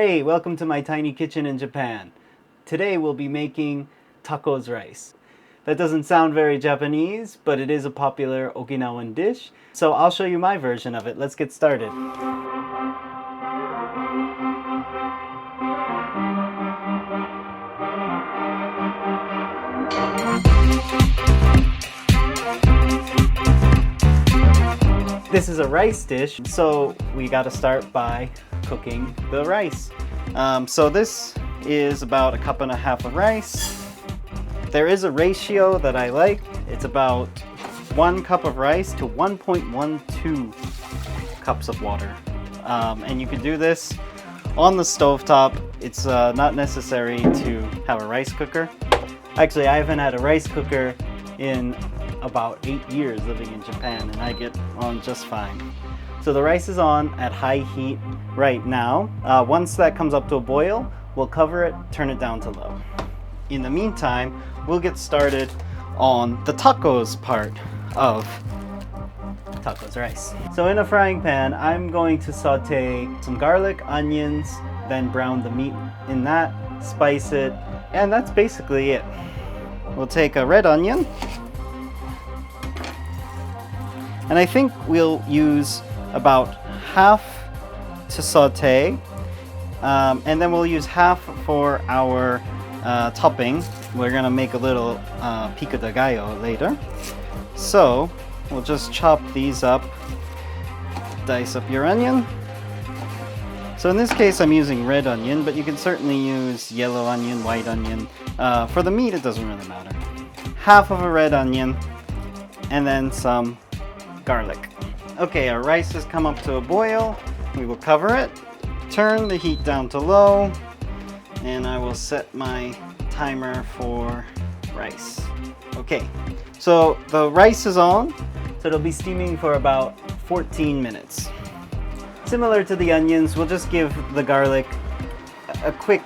Hey, welcome to my tiny kitchen in Japan. Today we'll be making tacos rice. That doesn't sound very Japanese, but it is a popular Okinawan dish. So I'll show you my version of it. Let's get started. This is a rice dish, so we gotta start by cooking the rice. So this is about 1.5 cups of rice. There is a ratio that I like. It's about 1 cup of rice to 1.12 cups of water. And you can do this on the stovetop. It's not necessary to have a rice cooker. Actually, I haven't had a rice cooker in about 8 years living in Japan, and I get on just fine. So the rice is on at high heat right now. Once that comes up to a boil, we'll cover it, turn it down to low. In the meantime, we'll get started on the tacos part of tacos rice. So in a frying pan, I'm going to saute some garlic, onions, then brown the meat in that, spice it, and that's basically it. We'll take a red onion, and I think we'll use about half to saute, and then we'll use half for our topping. We're gonna make a little pico de gallo later. So we'll just chop these up, dice up your onion. So in this case I'm using red onion, but you can certainly use yellow onion, white onion. For the meat it doesn't really matter. Half of a red onion, and then some garlic. Okay, our rice has come up to a boil. We will cover it, turn the heat down to low, and I will set my timer for rice. Okay, so the rice is on, so it'll be steaming for about 14 minutes. Similar to the onions, we'll just give the garlic a quick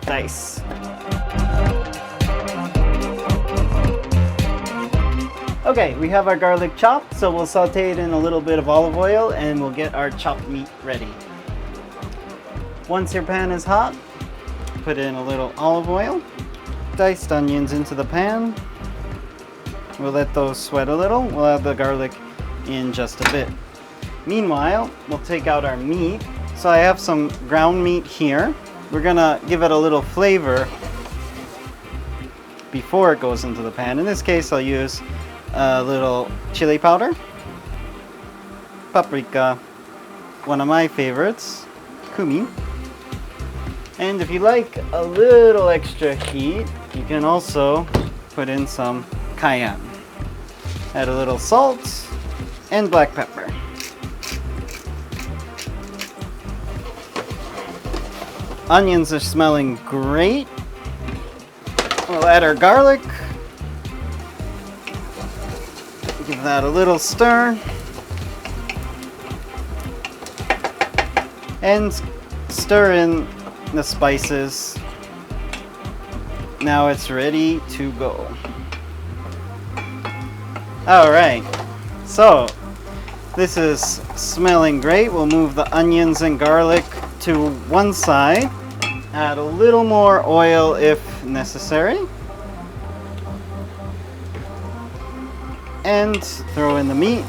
dice. Okay, we have our garlic chopped, so we'll saute it in a little bit of olive oil and we'll get our chopped meat ready. Once your pan is hot, put in a little olive oil, diced onions into the pan. We'll let those sweat a little. We'll add the garlic in just a bit. Meanwhile, we'll take out our meat. So I have some ground meat here. We're gonna give it a little flavor before it goes into the pan. In this case, I'll use a little chili powder, paprika, one of my favorites, cumin. And if you like a little extra heat, you can also put in some cayenne. Add a little salt and black pepper. Onions are smelling great. We'll add our garlic. Give that a little stir. And stir in the spices. Now it's ready to go. Alright, so this is smelling great. We'll move the onions and garlic to one side. Add a little more oil if necessary. And throw in the meat.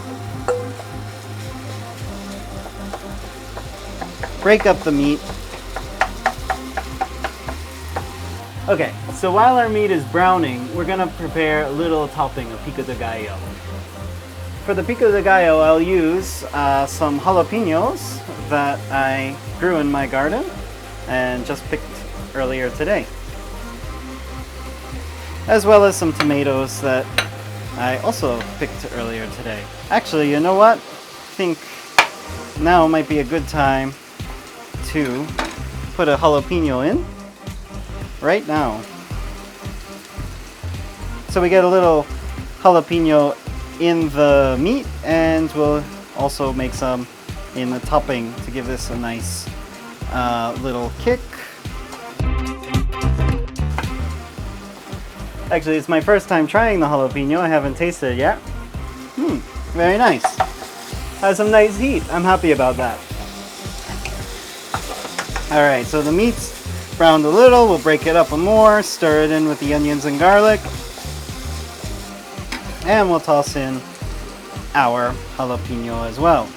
Break up the meat. Okay, so while our meat is browning, we're gonna prepare a little topping of pico de gallo. For the pico de gallo, I'll use some jalapenos that I grew in my garden and just picked earlier today, as well as some tomatoes that I also picked earlier today. Actually, you know what? I think now might be a good time to put a jalapeno in right now. So we get a little jalapeno in the meat, and we'll also make some in the topping to give this a nice little kick. Actually, it's my first time trying the jalapeno. I haven't tasted it yet. Very nice. Has some nice heat. I'm happy about that. All right, so the meat's browned a little. We'll break it up more, stir it in with the onions and garlic, and we'll toss in our jalapeno as well.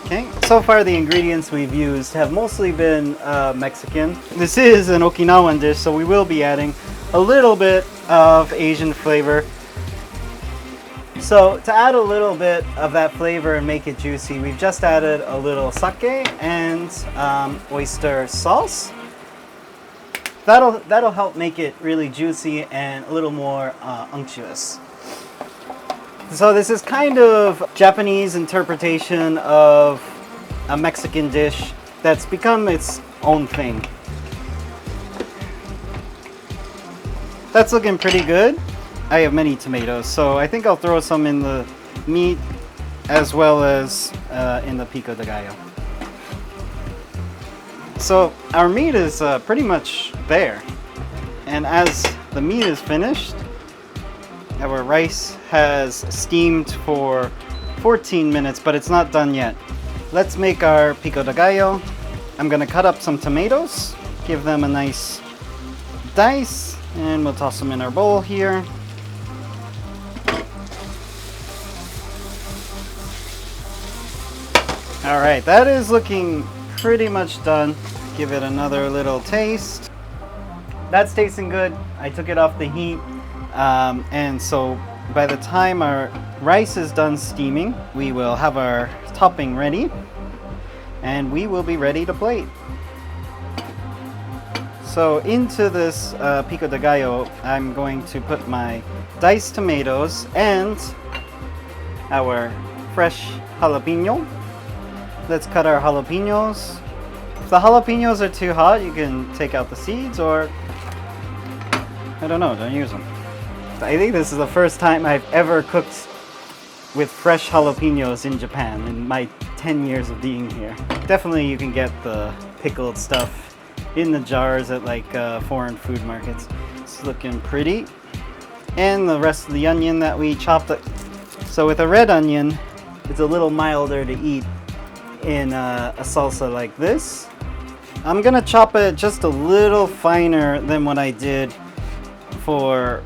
Okay, so far the ingredients we've used have mostly been Mexican. This is an Okinawan dish, so we will be adding a little bit of Asian flavor. So to add a little bit of that flavor and make it juicy, we've just added a little sake and oyster sauce. That'll help make it really juicy and a little more unctuous. So this is kind of Japanese interpretation of a Mexican dish that's become its own thing. That's looking pretty good. I have many tomatoes, so I think I'll throw some in the meat as well as in the pico de gallo. So our meat is pretty much there. And as the meat is finished, our rice has steamed for 14 minutes, but it's not done yet. Let's make our pico de gallo. I'm gonna cut up some tomatoes, give them a nice dice, and we'll toss them in our bowl here. All right, that is looking pretty much done. Give it another little taste. That's tasting good. I took it off the heat. And so by the time our rice is done steaming, we will have our topping ready and we will be ready to plate. So into this pico de gallo, I'm going to put my diced tomatoes and our fresh jalapeno. Let's cut our jalapenos. If the jalapenos are too hot, you can take out the seeds, or I don't know, don't use them. I think this is the first time I've ever cooked with fresh jalapenos in Japan in my 10 years of being here. Definitely you can get the pickled stuff in the jars at like foreign food markets. It's looking pretty. And the rest of the onion that we chopped up. So with a red onion, it's a little milder to eat in a salsa like this. I'm gonna chop it just a little finer than what I did for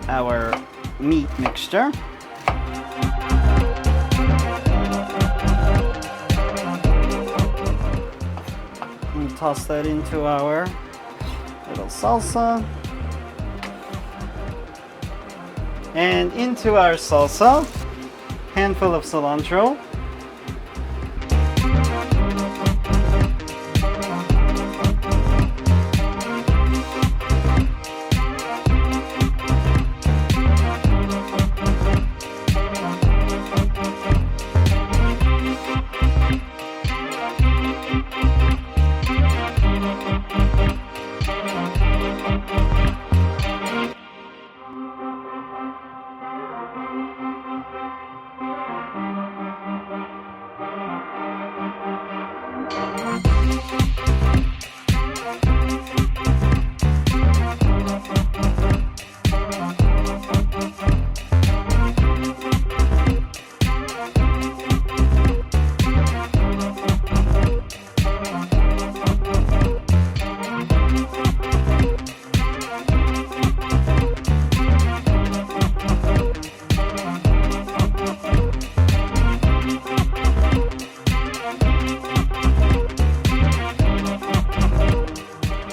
our meat mixture. And toss that into our little salsa. And into our salsa, handful of cilantro.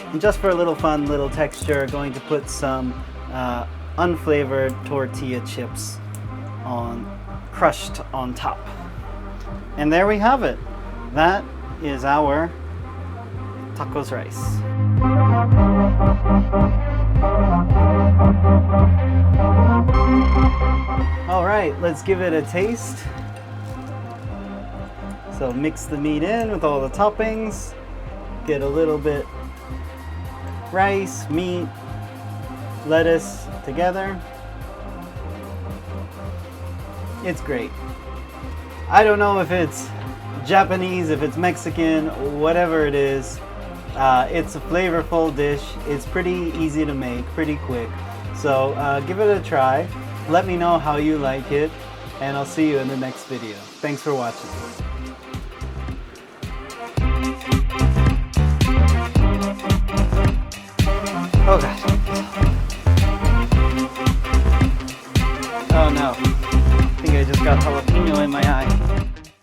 And just for a little fun, little texture, going to put some unflavored tortilla chips crushed on top. And there we have it. That is our tacos rice. All right, let's give it a taste. So mix the meat in with all the toppings. Get a little bit rice, meat, lettuce together. It's great. I don't know if it's Japanese, if it's Mexican, whatever it is. It's a flavorful dish. It's pretty easy to make, pretty quick. So give it a try. Let me know how you like it. and I'll see you in the next video. Thanks for watching. Oh god. Oh no. I think I just got jalapeno in my eye.